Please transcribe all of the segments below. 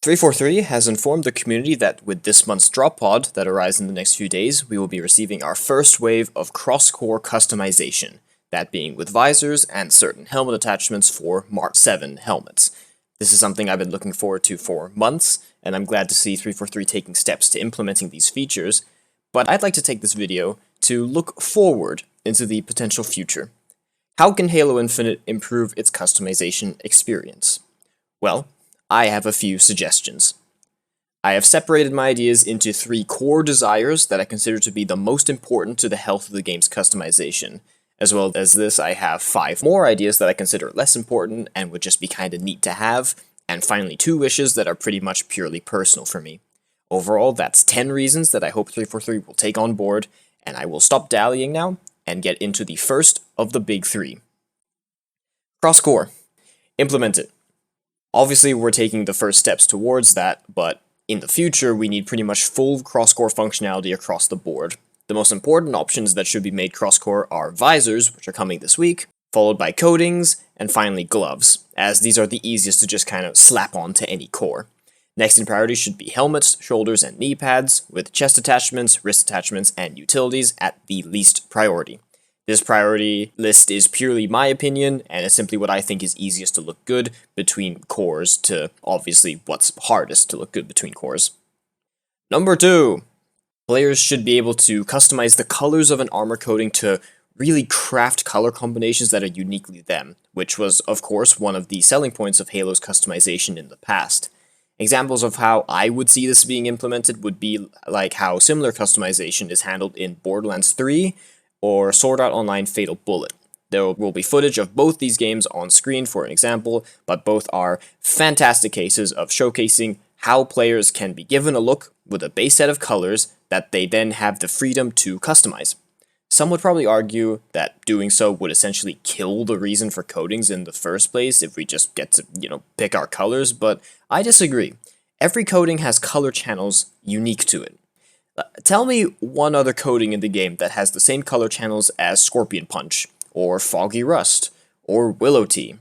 343 has informed the community that with this month's drop pod that arrives in the next few days, we will be receiving our first wave of Crosscore customization, that being with visors and certain helmet attachments for Mark 7 helmets. This is something I've been looking forward to for months, and I'm glad to see 343 taking steps to implementing these features, but I'd like to take this video to look forward into the potential future. How can Halo Infinite improve its customization experience? Well, I have a few suggestions. I have separated my ideas into 3 core desires that I consider to be the most important to the health of the game's customization. As well as this, I have 5 more ideas that I consider less important and would just be kinda neat to have, and finally 2 wishes that are pretty much purely personal for me. Overall, that's 10 reasons that I hope 343 will take on board, and I will stop dallying now and get into the first of the big 3. Crosscore. Implement it. Obviously, we're taking the first steps towards that, but in the future, we need pretty much full crosscore functionality across the board. The most important options that should be made crosscore are visors, which are coming this week, followed by coatings, and finally gloves, as these are the easiest to just kind of slap onto any core. Next in priority should be helmets, shoulders, and knee pads, with chest attachments, wrist attachments, and utilities at the least priority. This priority list is purely my opinion, and is simply what I think is easiest to look good between cores to obviously what's hardest to look good between cores. Number 2. Players should be able to customize the colors of an armor coating to really craft color combinations that are uniquely them, which was, of course, one of the selling points of Halo's customization in the past. Examples of how I would see this being implemented would be like how similar customization is handled in Borderlands 3, or Sword Art Online Fatal Bullet. There will be footage of both these games on screen for an example, but both are fantastic cases of showcasing how players can be given a look with a base set of colors that they then have the freedom to customize. Some would probably argue that doing so would essentially kill the reason for coatings in the first place if we just get to, pick our colors, but I disagree. Every coating has color channels unique to it. Tell me one other coating in the game that has the same color channels as Scorpion Punch, or Foggy Rust, or Willow Tea.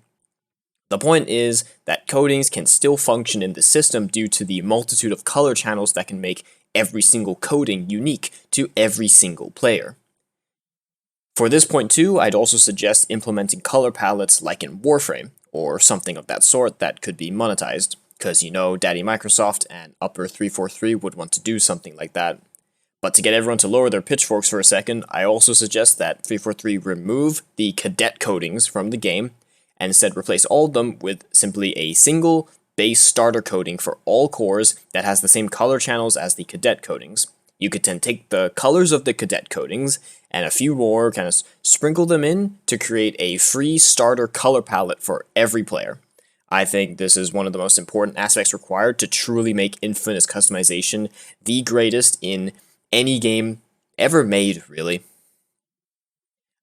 The point is that coatings can still function in the system due to the multitude of color channels that can make every single coating unique to every single player. For this point too, I'd also suggest implementing color palettes like in Warframe, or something of that sort that could be monetized. Because Daddy Microsoft and Upper 343 would want to do something like that. But to get everyone to lower their pitchforks for a second, I also suggest that 343 remove the cadet coatings from the game, and instead replace all of them with simply a single base starter coating for all cores that has the same color channels as the cadet coatings. You could then take the colors of the cadet coatings and a few more, kind of sprinkle them in to create a free starter color palette for every player. I think this is one of the most important aspects required to truly make Infinite's customization the greatest in any game ever made, really.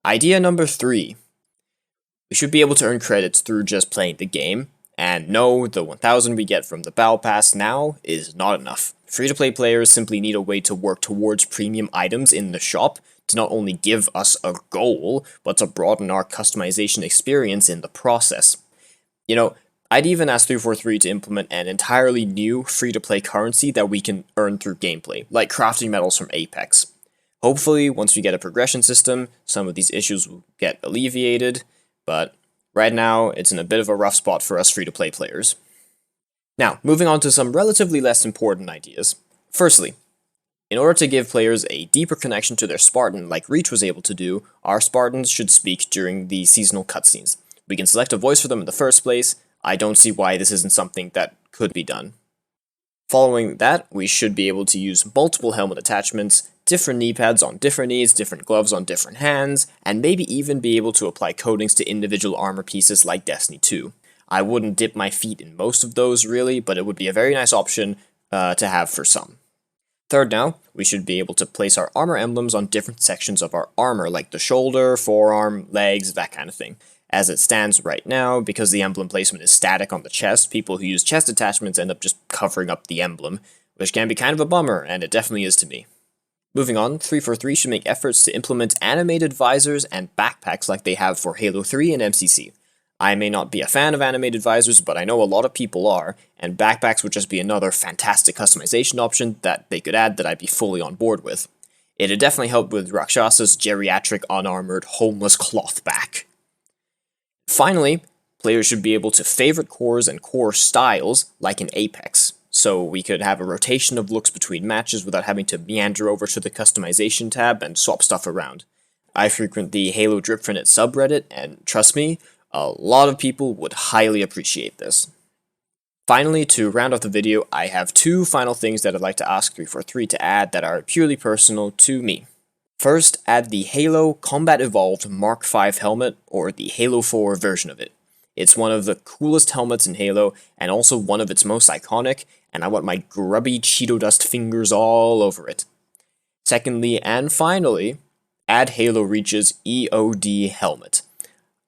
Idea number 3. We should be able to earn credits through just playing the game, and no, the 1000 we get from the Battle Pass now is not enough. Free-to-play players simply need a way to work towards premium items in the shop to not only give us a goal, but to broaden our customization experience in the process. I'd even ask 343 to implement an entirely new free-to-play currency that we can earn through gameplay, like crafting medals from Apex. Hopefully, once we get a progression system, some of these issues will get alleviated, but right now, it's in a bit of a rough spot for us free-to-play players. Now, moving on to some relatively less important ideas. Firstly, in order to give players a deeper connection to their Spartan like Reach was able to do, our Spartans should speak during the seasonal cutscenes. We can select a voice for them in the first place. I don't see why this isn't something that could be done. Following that, we should be able to use multiple helmet attachments, different knee pads on different knees, different gloves on different hands, and maybe even be able to apply coatings to individual armor pieces like Destiny 2. I wouldn't dip my feet in most of those really, but it would be a very nice option to have for some. Third now, we should be able to place our armor emblems on different sections of our armor, like the shoulder, forearm, legs, that kind of thing. As it stands right now, because the emblem placement is static on the chest, people who use chest attachments end up just covering up the emblem, which can be kind of a bummer, and it definitely is to me. Moving on, 343 should make efforts to implement animated visors and backpacks like they have for Halo 3 and MCC. I may not be a fan of animated visors, but I know a lot of people are, and backpacks would just be another fantastic customization option that they could add that I'd be fully on board with. It'd definitely help with Rakshasa's geriatric, unarmored, homeless cloth back. Finally, players should be able to favorite cores and core styles, like in Apex, so we could have a rotation of looks between matches without having to meander over to the customization tab and swap stuff around. I frequent the Halo Dripfinite subreddit, and trust me, a lot of people would highly appreciate this. Finally, to round off the video, I have two final things that I'd like to ask 343 to add that are purely personal to me. First, add the Halo Combat Evolved Mark V helmet, or the Halo 4 version of it. It's one of the coolest helmets in Halo, and also one of its most iconic, and I want my grubby Cheeto dust fingers all over it. Secondly, and finally, add Halo Reach's EOD helmet.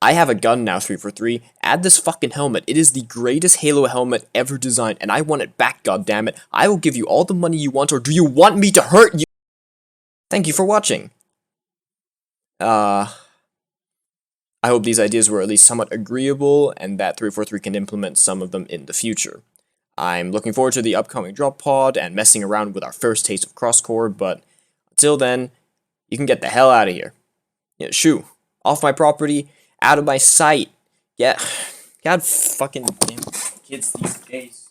I have a gun now, 343. Add this fucking helmet. It is the greatest Halo helmet ever designed, and I want it back, goddammit. I will give you all the money you want, or do you want me to hurt you? Thank you for watching. I hope these ideas were at least somewhat agreeable, and that 343 can implement some of them in the future. I'm looking forward to the upcoming drop pod and messing around with our first taste of Crosscore, but until then, you can get the hell out of here. Yeah, shoo. Off my property. Out of my sight. Yeah. God fucking damn kids these days.